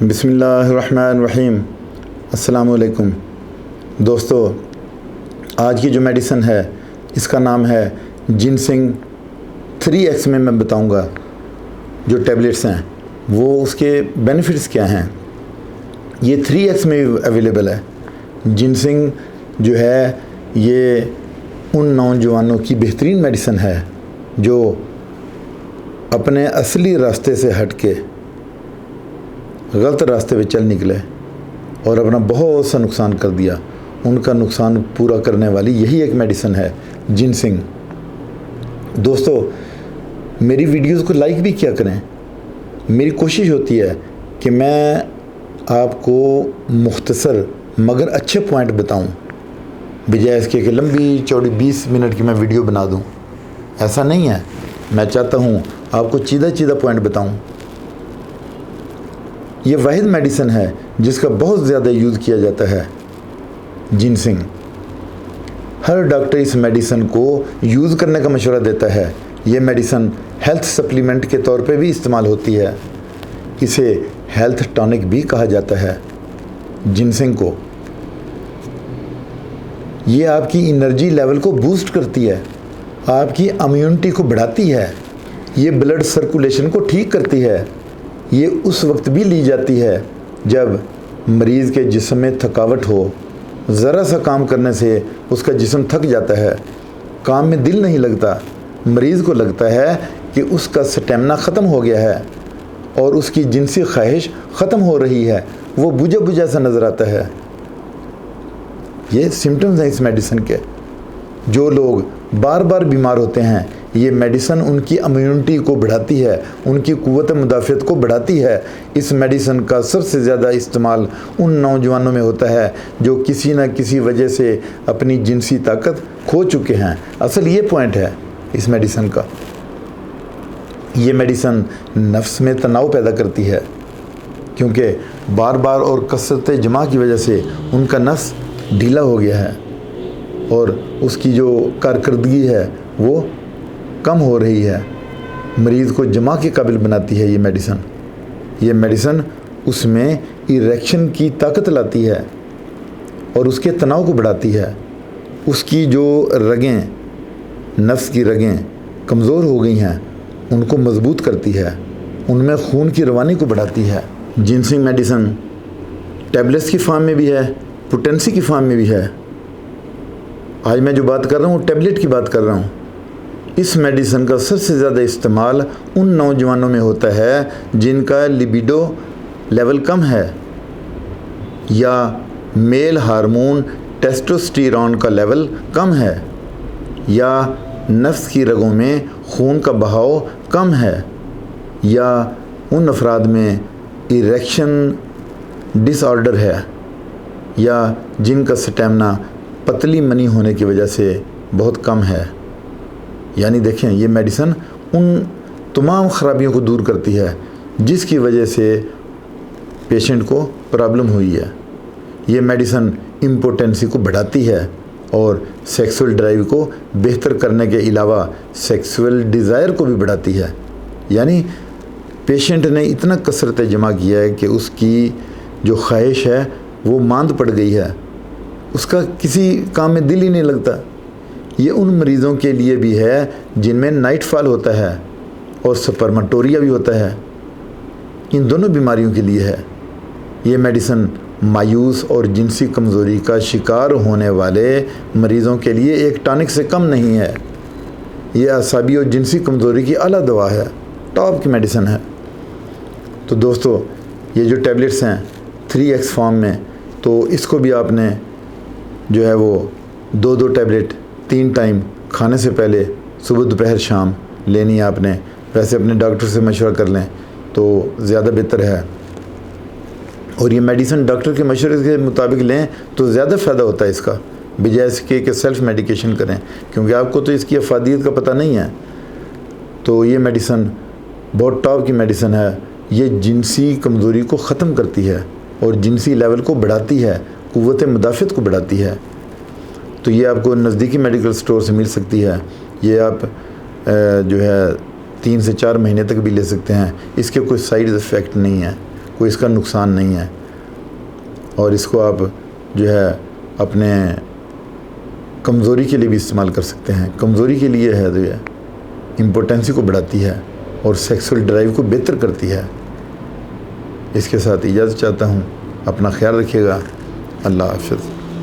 بسم اللہ الرحمن الرحیم۔ السلام علیکم دوستو، آج کی جو میڈیسن ہے اس کا نام ہے جنسنگ 3x میں بتاؤں گا جو ٹیبلٹس ہیں وہ اس کے بینیفٹس کیا ہیں۔ یہ 3x میں بھی اویلیبل ہے۔ جنسنگ جو ہے یہ ان نوجوانوں کی بہترین میڈیسن ہے جو اپنے اصلی راستے سے ہٹ کے غلط راستے پہ چل نکلے اور اپنا بہت سا نقصان کر دیا۔ ان کا نقصان پورا کرنے والی یہی ایک میڈیسن ہے جنسنگ۔ دوستو، میری ویڈیوز کو لائک بھی کیا کریں۔ میری کوشش ہوتی ہے کہ میں آپ کو مختصر مگر اچھے پوائنٹ بتاؤں، بجائے اس کے کہ لمبی چوڑی 20 منٹ کی میں ویڈیو بنا دوں۔ ایسا نہیں ہے، میں چاہتا ہوں آپ کو چیدہ پوائنٹ بتاؤں۔ یہ واحد میڈیسن ہے جس کا بہت زیادہ یوز کیا جاتا ہے، جنسنگ۔ ہر ڈاکٹر اس میڈیسن کو یوز کرنے کا مشورہ دیتا ہے۔ یہ میڈیسن ہیلتھ سپلیمنٹ کے طور پہ بھی استعمال ہوتی ہے۔ اسے ہیلتھ ٹانک بھی کہا جاتا ہے جنسنگ کو۔ یہ آپ کی انرجی لیول کو بوسٹ کرتی ہے، آپ کی امیونٹی کو بڑھاتی ہے، یہ بلڈ سرکولیشن کو ٹھیک کرتی ہے۔ یہ اس وقت بھی لی جاتی ہے جب مریض کے جسم میں تھکاوٹ ہو، ذرا سا کام کرنے سے اس کا جسم تھک جاتا ہے، کام میں دل نہیں لگتا، مریض کو لگتا ہے کہ اس کا سٹیمنا ختم ہو گیا ہے اور اس کی جنسی خواہش ختم ہو رہی ہے، وہ بجھا سا نظر آتا ہے۔ یہ سمٹمز ہیں اس میڈیسن کے۔ جو لوگ بار بار بیمار ہوتے ہیں، یہ میڈیسن ان کی امیونٹی کو بڑھاتی ہے، ان کی قوت مدافعت کو بڑھاتی ہے۔ اس میڈیسن کا سب سے زیادہ استعمال ان نوجوانوں میں ہوتا ہے جو کسی نہ کسی وجہ سے اپنی جنسی طاقت کھو چکے ہیں۔ اصل یہ پوائنٹ ہے اس میڈیسن کا۔ یہ میڈیسن نفس میں تناؤ پیدا کرتی ہے کیونکہ بار بار اور کثرت جماع کی وجہ سے ان کا نس ڈھیلا ہو گیا ہے اور اس کی جو کارکردگی ہے وہ کم ہو رہی ہے۔ مریض کو جماع کے قابل بناتی ہے یہ میڈیسن۔ یہ میڈیسن اس میں ایریکشن کی طاقت لاتی ہے اور اس کے تناؤ کو بڑھاتی ہے۔ اس کی جو رگیں، نفس کی رگیں کمزور ہو گئی ہیں ان کو مضبوط کرتی ہے، ان میں خون کی روانی کو بڑھاتی ہے۔ جنسنگ میڈیسن ٹیبلٹس کی فارم میں بھی ہے، پوٹینسی کی فارم میں بھی ہے۔ آج میں جو بات کر رہا ہوں ٹیبلٹ کی بات کر رہا ہوں۔ اس میڈیسن کا سب سے زیادہ استعمال ان نوجوانوں میں ہوتا ہے جن کا لیبیڈو لیول کم ہے یا میل ہارمون ٹیسٹوسٹیرون کا لیول کم ہے یا نفس کی رگوں میں خون کا بہاؤ کم ہے یا ان افراد میں ایریکشن ڈس آرڈر ہے یا جن کا سٹیمنا پتلی منی ہونے کی وجہ سے بہت کم ہے۔ یعنی دیکھیں، یہ میڈیسن ان تمام خرابیوں کو دور کرتی ہے جس کی وجہ سے پیشنٹ کو پرابلم ہوئی ہے۔ یہ میڈیسن امپوٹنسی کو بڑھاتی ہے اور سیکسول ڈرائیو کو بہتر کرنے کے علاوہ سیکسول ڈیزائر کو بھی بڑھاتی ہے۔ یعنی پیشنٹ نے اتنا کثرت جمع کیا ہے کہ اس کی جو خواہش ہے وہ ماند پڑ گئی ہے، اس کا کسی کام میں دل ہی نہیں لگتا۔ یہ ان مریضوں کے لیے بھی ہے جن میں نائٹ فال ہوتا ہے اور سپرمٹوریا بھی ہوتا ہے۔ ان دونوں بیماریوں کے لیے ہے۔ یہ میڈیسن مایوس اور جنسی کمزوری کا شکار ہونے والے مریضوں کے لیے ایک ٹانک سے کم نہیں ہے۔ یہ اعصابی اور جنسی کمزوری کی اعلیٰ دوا ہے، ٹاپ کی میڈیسن ہے۔ تو دوستو، یہ جو ٹیبلٹس ہیں 3x فارم میں، تو اس کو بھی آپ نے جو ہے وہ 2 ٹیبلٹ 3 ٹائم کھانے سے پہلے صبح دوپہر شام لینی ہے آپ نے۔ ویسے اپنے ڈاکٹر سے مشورہ کر لیں تو زیادہ بہتر ہے، اور یہ میڈیسن ڈاکٹر کے مشورے کے مطابق لیں تو زیادہ فائدہ ہوتا ہے اس کا، بجائے اس کے کہ سیلف میڈیکیشن کریں، کیونکہ آپ کو تو اس کی افادیت کا پتہ نہیں ہے۔ تو یہ میڈیسن بہت ٹاپ کی میڈیسن ہے۔ یہ جنسی کمزوری کو ختم کرتی ہے اور جنسی لیول کو بڑھاتی ہے، قوت مدافعت کو بڑھاتی ہے۔ تو یہ آپ کو نزدیکی میڈیکل سٹور سے مل سکتی ہے۔ یہ آپ جو ہے 3 سے 4 مہینے تک بھی لے سکتے ہیں۔ اس کے کوئی سائیڈ ایفیکٹ نہیں ہے۔ کوئی اس کا نقصان نہیں ہے، اور اس کو آپ جو ہے اپنے کمزوری کے لیے بھی استعمال کر سکتے ہیں۔ کمزوری کے لیے ہے جو ہے امپوٹنسی کو بڑھاتی ہے اور سیکسول ڈرائیو کو بہتر کرتی ہے۔ اس کے ساتھ اجازت چاہتا ہوں، اپنا خیال رکھیے گا، اللہ حافظ۔